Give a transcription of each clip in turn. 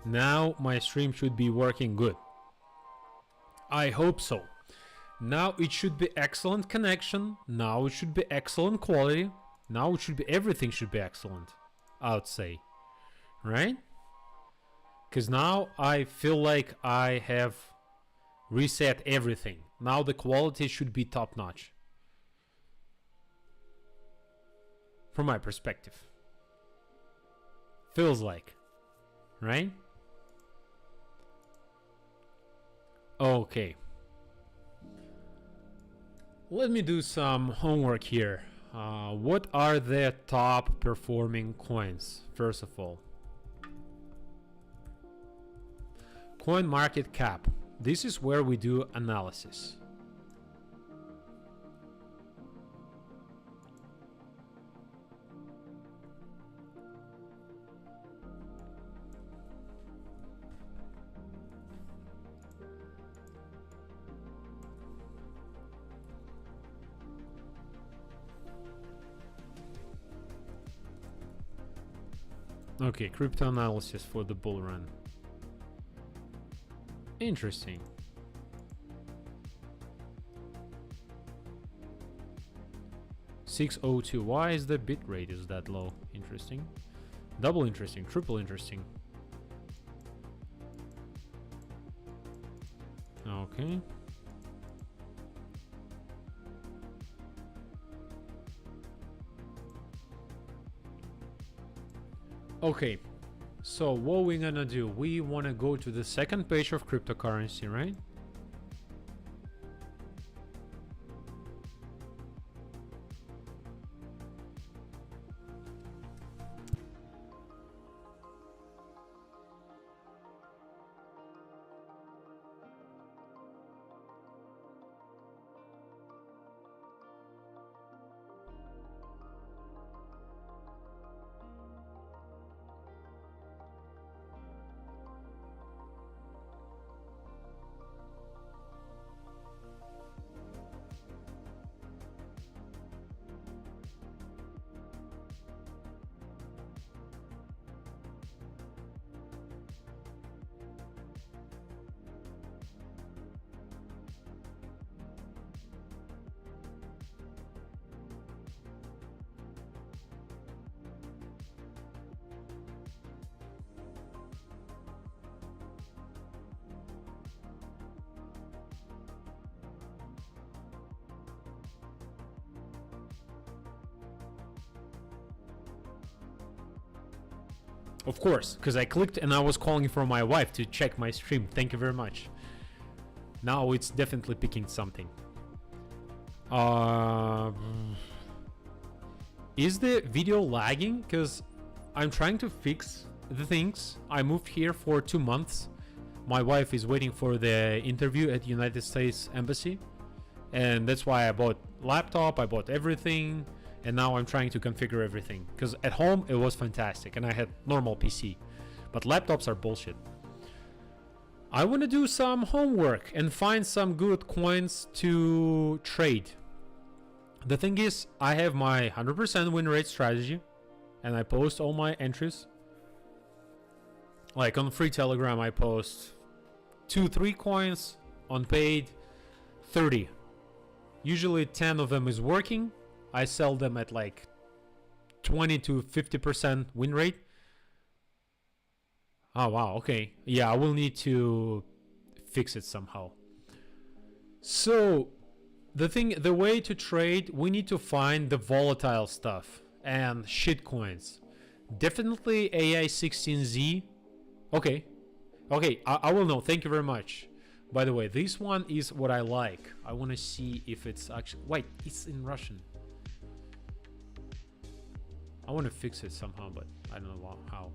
Now my stream should be working good. I hope so. Now it should be excellent connection. Now it should be excellent quality. Now it should be, everything should be excellent, I would say. Right? Because now I feel like I have reset everything. Now the quality should be top notch. From my perspective. Feels like. Right? Okay. Let me do some homework here. What are the top performing coins, first of all? Coin market cap. This is where we do analysis. Okay, crypto analysis for the bull run. Interesting. $602. Why is the bit rate is that low? Interesting. Double interesting. Triple interesting. Okay. Okay, so what we're gonna do, we wanna go to the second page of cryptocurrency, right? Of course, because I clicked and I was calling for my wife to check my stream. Thank you very much. Now it's definitely picking something. Is the video lagging? Because I'm trying to fix the things. I moved here for 2 months. My wife is waiting for the interview at the United States Embassy. And that's why I bought laptop, I bought everything. And now I'm trying to configure everything. Because at home it was fantastic and I had normal PC. But laptops are bullshit. I want to do some homework and find some good coins to trade. The thing is, I have my 100% win rate strategy. And I post all my entries. Like on free Telegram I post 2-3 coins. On paid 30. Usually 10 of them is working. I sell them at like 20 to 50% win rate. Oh wow, okay. Yeah, I will need to fix it somehow. So the way to trade, we need to find the volatile stuff and shit coins. Definitely AI16Z. Okay. Okay, I will know. Thank you very much. By the way, this one is what I like. I want to see if it's actually... Wait, it's in Russian. I want to fix it somehow, but I don't know how.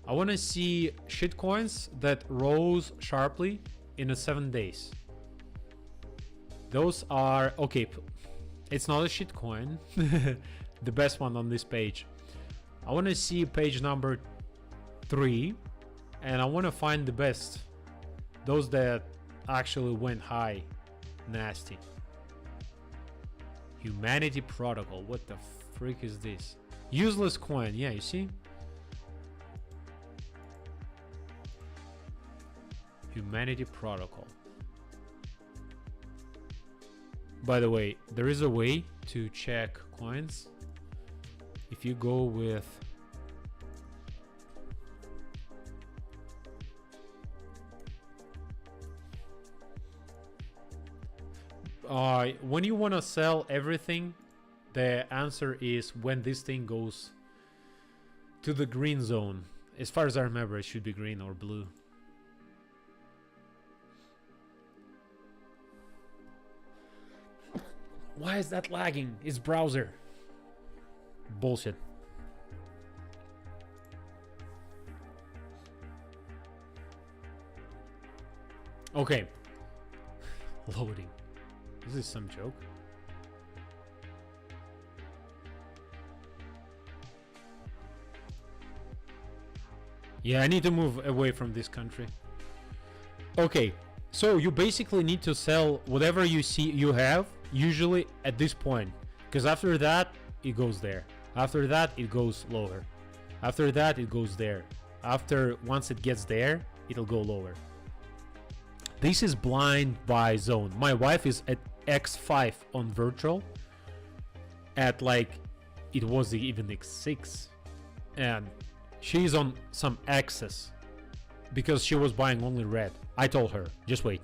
I want to see shit coins that rose sharply in the 7 days. Those are... Okay, it's not a shit coin. The best one on this page. I want to see page number 3. And I want to find the best. Those that actually went high. Nasty. Humanity Protocol. What the freak is this? Useless coin. Yeah, you see? Humanity Protocol. By the way, there is a way to check coins. If you go with when you want to sell everything, the answer is when this thing goes to the green zone. As far as I remember, it should be green or blue. Why is that lagging? It's browser. Bullshit. Okay. Loading. Is this some joke? Yeah, I need to move away from this country. Okay, so you basically need to sell whatever you see you have, usually at this point, because after that it goes there. After that it goes lower. After that it goes there. After once it gets there, it'll go lower. This is blind buy zone. My wife is at X5 on virtual at like it was even X6, and she's on some X's because she was buying only red. I told her, just wait.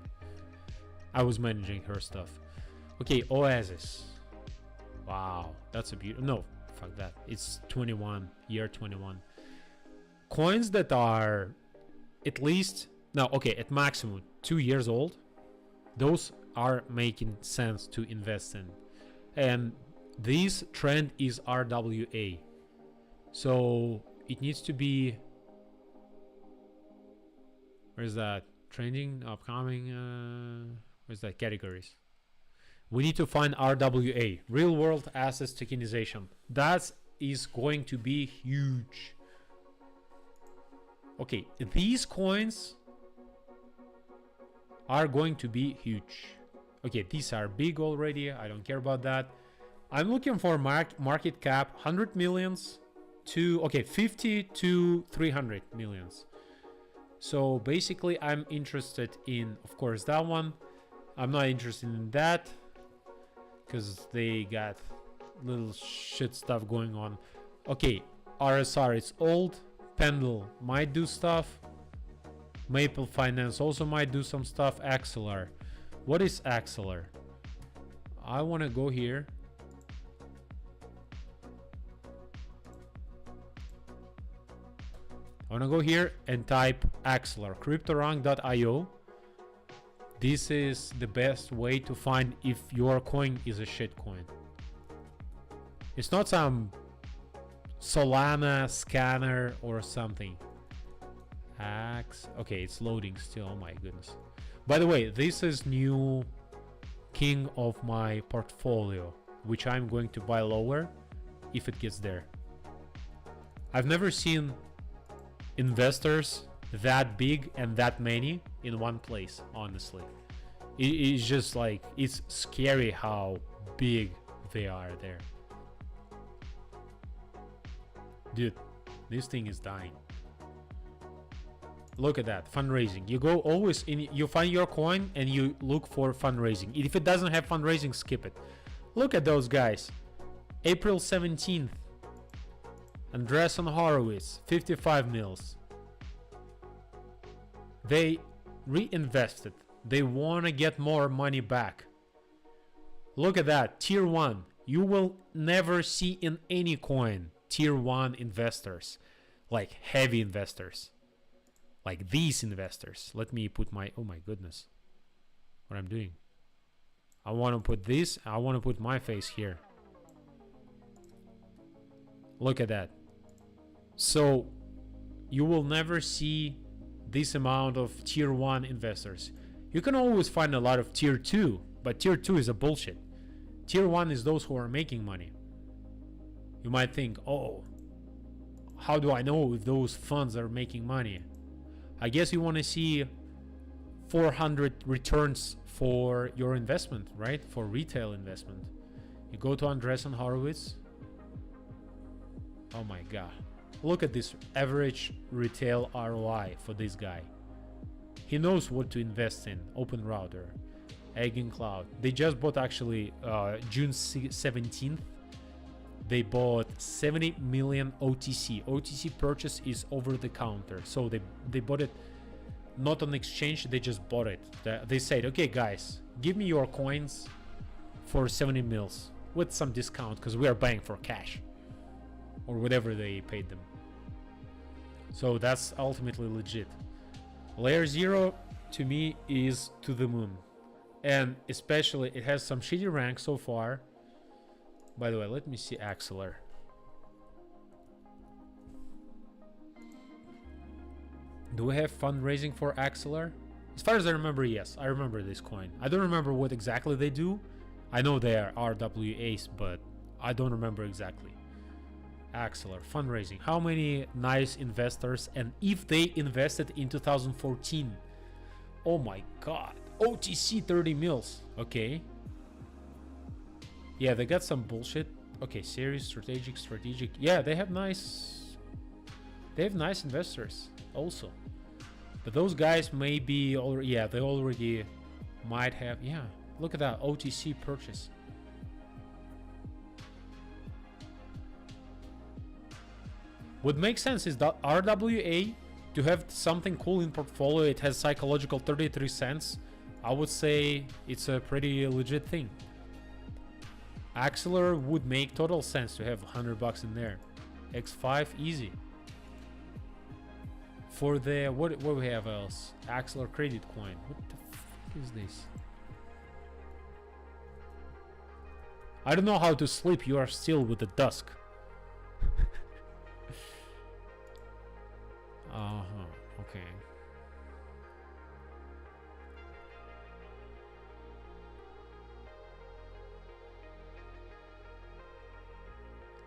I was managing her stuff. Okay, Oasis. Wow, that's a beautiful. No, fuck that. It's 21, year 21. Coins that are at least, no, okay, at maximum 2 years old, those are making sense to invest in. And this trend is RWA. So it needs to be, where's that? Trending, upcoming, where's that? Categories. We need to find RWA, real world assets tokenization. That is going to be huge. Okay, these coins are going to be huge. Okay, these are big already. I don't care about that. I'm looking for market cap 100 millions to, okay, 50 to 300 millions. So basically I'm interested in, of course, that one. I'm not interested in that because they got little shit stuff going on. Okay, RSR, it's old. Pendle might do stuff. Maple Finance also might do some stuff. Axelar. What is Axelar? I want to go here. I want to go here and type Axelar. Cryptorang.io. This is the best way to find if your coin is a shit coin. It's not some Solana scanner or something. Okay, it's loading still. Oh my goodness. By the way, this is new king of my portfolio, which I'm going to buy lower if it gets there. I've never seen investors that big and that many in one place, honestly. It's just like, it's scary how big they are there. Dude, this thing is dying. Look at that, fundraising. You go always in, you find your coin and you look for fundraising. If it doesn't have fundraising, skip it. Look at those guys. April 17th. Andreessen Horowitz, 55 mils. They reinvested. They want to get more money back. Look at that, tier 1. You will never see in any coin tier 1 investors, like heavy investors, like these investors. Let me put my, oh my goodness, what I'm doing. I want to put this, I want to put my face here. Look at that. So you will never see this amount of tier 1 investors. You can always find a lot of tier 2, but tier 2 is a bullshit. Tier 1 is those who are making money. You might think, oh, how do I know if those funds are making money? I guess you want to see 400 returns for your investment, right? For retail investment. You go to Andreessen Horowitz. Oh my God. Look at this average retail ROI for this guy. He knows what to invest in. Open router, Eigen Cloud. They just bought actually June 17th. They bought 70 million OTC. OTC purchase is over the counter. So they bought it not on exchange. They just bought it. They said, okay, guys, give me your coins for 70 mils with some discount because we are buying for cash or whatever they paid them. So that's ultimately legit. Layer 0 to me is to the moon. And especially it has some shitty rank so far. By the way, let me see Axelar. Do we have fundraising for Axelar? As far as I remember, yes. I remember this coin. I don't remember what exactly they do. I know they are RWAs, but I don't remember exactly. Axelar, fundraising. How many nice investors? And if they invested in 2014? Oh my god. OTC 30 mils. Okay. Yeah, they got some bullshit. Okay, series, strategic. Yeah, they have nice investors also. But those guys may be already, yeah, they already might have, yeah. Look at that OTC purchase. What makes sense is that RWA, to have something cool in portfolio, it has psychological 33 cents. I would say it's a pretty legit thing. Axelar would make total sense to have $100 in there. X5 easy. For the what we have else? Axelar credit coin. What the fuck is this? I don't know how to sleep. You are still with the dusk. Okay.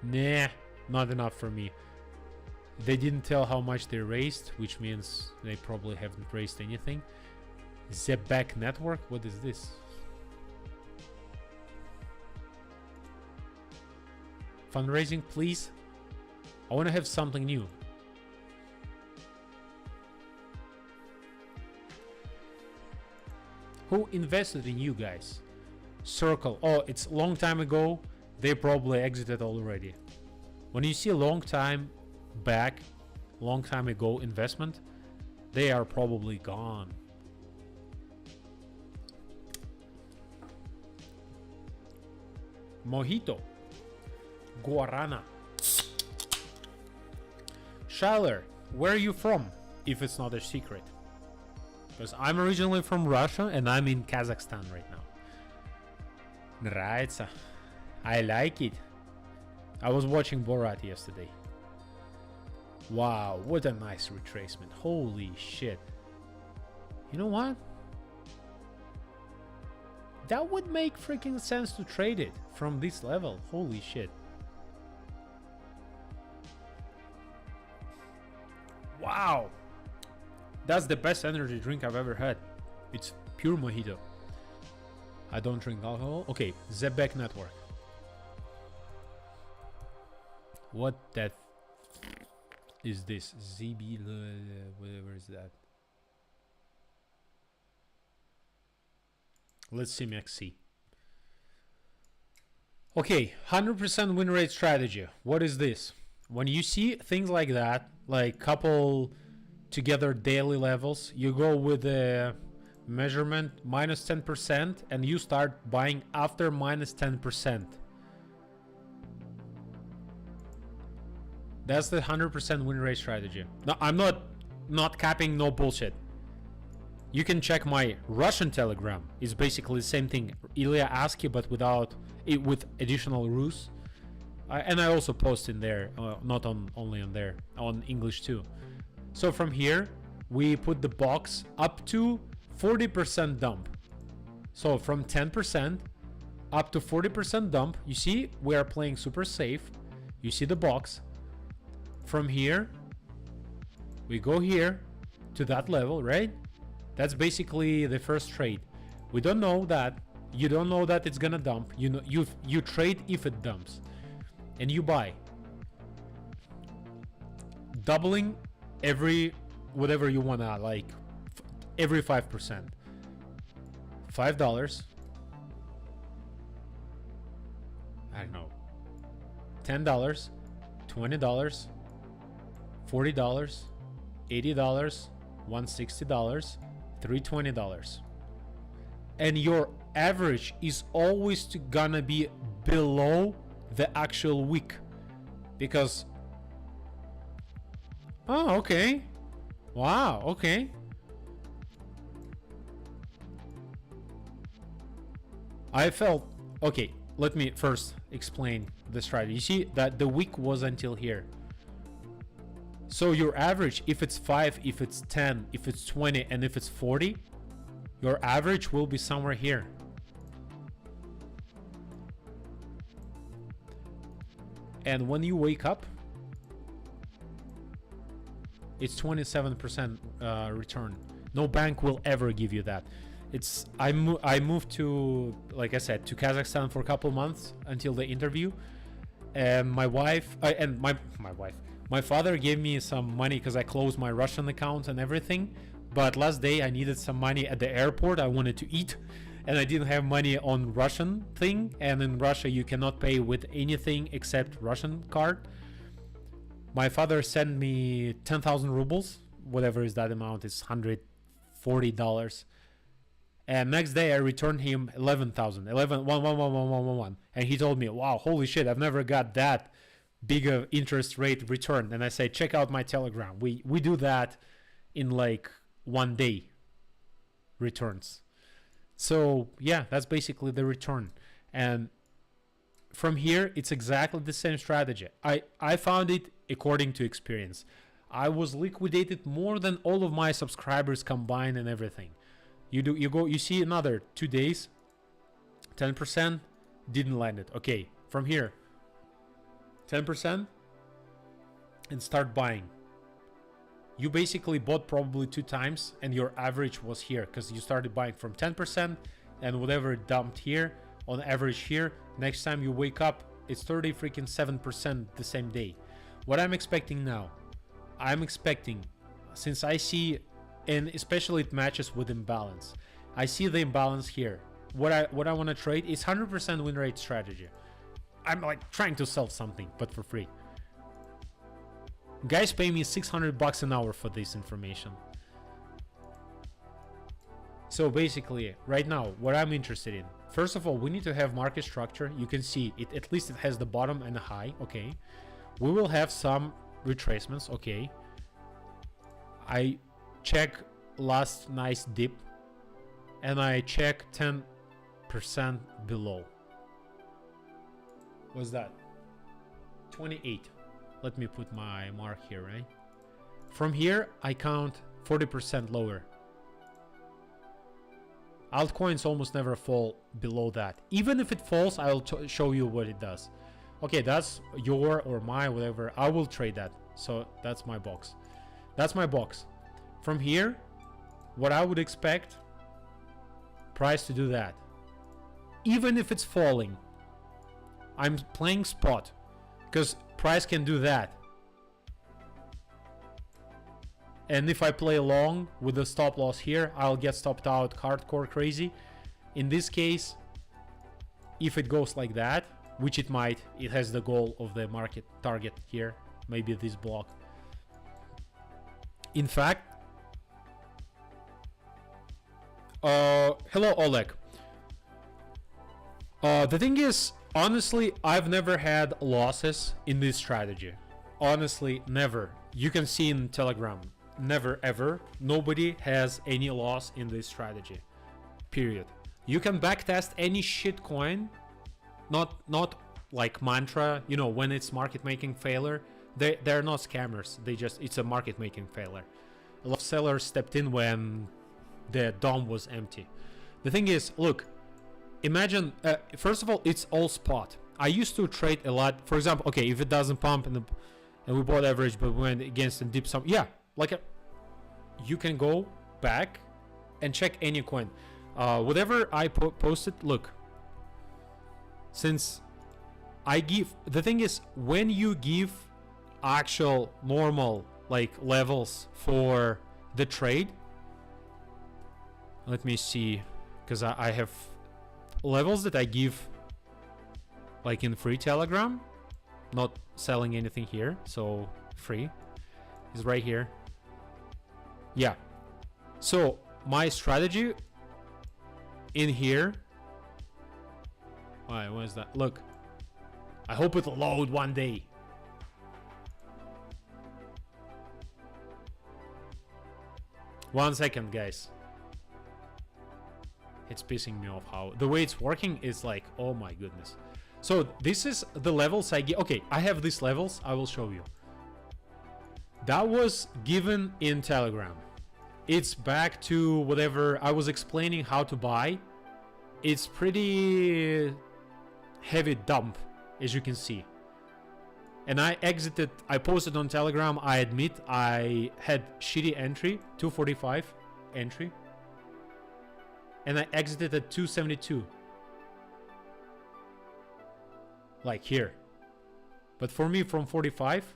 Nah, not enough for me. They didn't tell how much they raised, which means they probably haven't raised anything. Zebek network? What is this? Fundraising, please. I want to have something new. Who invested in you guys? Circle. Oh, it's a long time ago. They probably exited already. When you see a long time back, long time ago investment, they are probably gone. Mojito. Guarana. Shaler, where are you from? If it's not a secret. Because I'm originally from Russia and I'm in Kazakhstan right now. Нравится. I like it. I was watching Borat yesterday. Wow, what a nice retracement. Holy shit. You know what? That would make freaking sense to trade it from this level. Holy shit. Wow. That's the best energy drink I've ever had. It's pure mojito. I don't drink alcohol. Okay, Zebek network. What that is this? ZB, whatever is that? Let's see Maxi. Okay, 100% win rate strategy. What is this? When you see things like that, like couple together daily levels, you go with the measurement minus 10% and you start buying after minus 10%. That's the 100% win rate strategy. No, I'm not capping, no bullshit. You can check my Russian Telegram. It's basically the same thing. Ilia Askey, but without it, with additional rules. And I also post in there, not only on there, on English too. So from here, we put the box up to 40% dump. So from 10% up to 40% dump. You see, we are playing super safe. You see the box. From here, we go here to that level, right? That's basically the first trade. We don't know that. You don't know that it's gonna dump. You know, you trade if it dumps, and you buy, doubling every whatever you wanna, like every 5%. $5. I don't know. $10, $20, $40, $80, $160, $320. And your average is always gonna be below the actual week. Because, oh, okay. Wow, okay. I felt, okay, let me first explain the strategy. You see that the week was until here. So your average, if it's 5, if it's 10, if it's 20, and if it's 40, your average will be somewhere here. And when you wake up, it's 27% return. No bank will ever give you that. It's I moved to, like I said, to Kazakhstan for a couple months until the interview, and my wife and my father gave me some money because I closed my Russian account and everything. But last day I needed some money at the airport. I wanted to eat, and I didn't have money on Russian thing. And in Russia you cannot pay with anything except Russian card. My father sent me 10,000 rubles, whatever is that amount, is $140. And next day I returned him 11,000, 11,1111111, and he told me, "Wow, holy shit! I've never got that big of interest rate return." And I said, "Check out my Telegram. We do that in like 1 day returns." So yeah, that's basically the return. And from here, it's exactly the same strategy. I found it according to experience. I was liquidated more than all of my subscribers combined and everything. You see another 2 days, 10%, didn't land it. Okay, from here, 10%, and start buying. You basically bought probably 2 times, and your average was here because you started buying from 10%, and whatever dumped here on average here. Next time you wake up, it's 37% the same day. What I'm expecting now, I'm expecting, since I see, and especially it matches with imbalance, I see the imbalance here. What I want to trade is 100% win rate strategy. I'm like trying to sell something, but for free. Guys pay me $600 an hour for this information. So basically, right now, what I'm interested in, first of all, we need to have market structure. You can see it, at least it has the bottom and the high. Okay, we will have some retracements. Okay, I check last nice dip, and I check 10% below. What's that? 28. Let me put my mark here, right? From here, I count 40% lower. Altcoins almost never fall below that. Even if it falls, I'll show you what it does. Okay, that's your or my, whatever. I will trade that. So that's my box. That's my box. From here, what I would expect, price to do that. Even if it's falling, I'm playing spot because price can do that. And if I play long with the stop loss here, I'll get stopped out hardcore crazy. In this case, if it goes like that, which it might, it has the goal of the market target here, maybe this block. In fact, hello Oleg. The thing is, honestly, I've never had losses in this strategy. Honestly, never. You can see in Telegram, never ever. Nobody has any loss in this strategy. Period. You can backtest any shit coin, not like Mantra, you know, when it's market making failure. They're not scammers. It's a market making failure. A lot of sellers stepped in when the DOM was empty. The thing is, look, imagine, first of all, it's all spot. I used to trade a lot. For example, okay, if it doesn't pump and we bought average but went against and dip some, yeah, like you can go back and check any coin. Whatever I posted, look, since I give, the thing is, when you give actual normal like levels for the trade, Let me see, because I have levels that I give like in free Telegram, not selling anything here, so free is right here. Yeah, so my strategy in here, why, what is that? Look, I hope it'll load one day. One second, guys. It's pissing me off how the way it's working is like, oh my goodness. So this is the levels I get. Okay, I have these levels. I will show you. That was given in Telegram. It's back to whatever I was explaining how to buy. It's pretty heavy dump, as you can see. And I exited, I posted on Telegram, I admit I had shitty entry, 245 entry. And I exited at 272. Like here. But for me, from 45,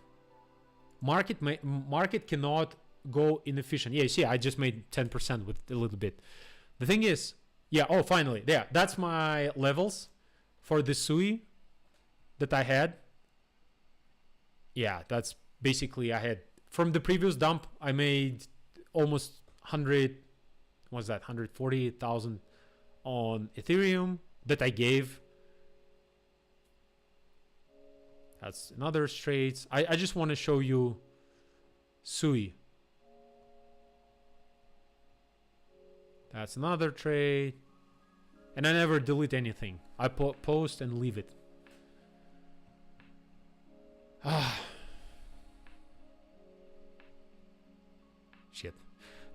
market cannot go inefficient. Yeah, you see, I just made 10% with a little bit. The thing is, yeah, oh, finally, yeah, that's my levels for the SUI that I had. Yeah, that's basically I had from the previous dump. I made almost 100. What's that? 140,000 on Ethereum that I gave. That's another trades. I just want to show you SUI. That's another trade. And I never delete anything. I post and leave it. Shit.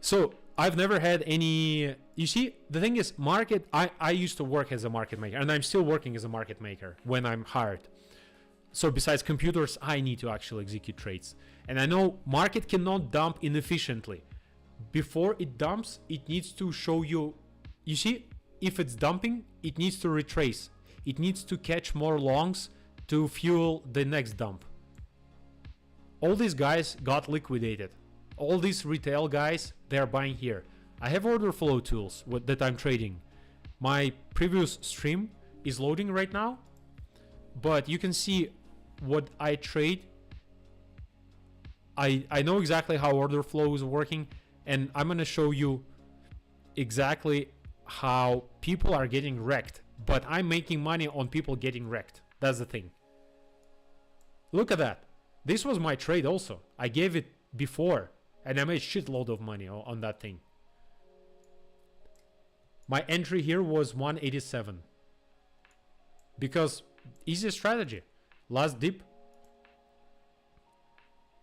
So I've never had any, you see, the thing is market, I used to work as a market maker, and I'm still working as a market maker when I'm hired. So besides computers, I need to actually execute trades. And I know market cannot dump inefficiently. Before it dumps, it needs to show you, you see, if it's dumping, it needs to retrace. It needs to catch more longs to fuel the next dump. All these guys got liquidated. All these retail guys, they're buying here. I have order flow tools that I'm trading. My previous stream is loading right now, but you can see what I trade. I know exactly how order flow is working, and I'm gonna show you exactly how people are getting wrecked, but I'm making money on people getting wrecked. That's the thing. Look at that. This was my trade also. I gave it before, and I made shitload of money on that thing. My entry here was 187. Because easy strategy. Last dip.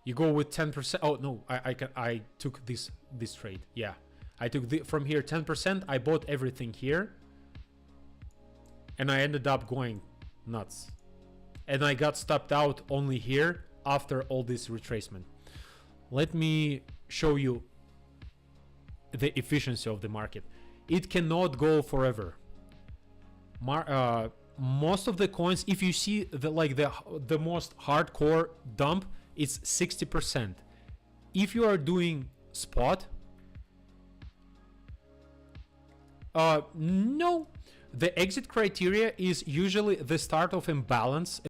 You go with 10%. Oh no, I took this trade. Yeah. I took from here 10%. I bought everything here. And I ended up going nuts. And I got stopped out only here after all this retracement. Let me show you the efficiency of the market. It cannot go forever. Most of the coins, if you see the most hardcore dump, it's 60%. If you are doing spot, no, the exit criteria is usually the start of imbalance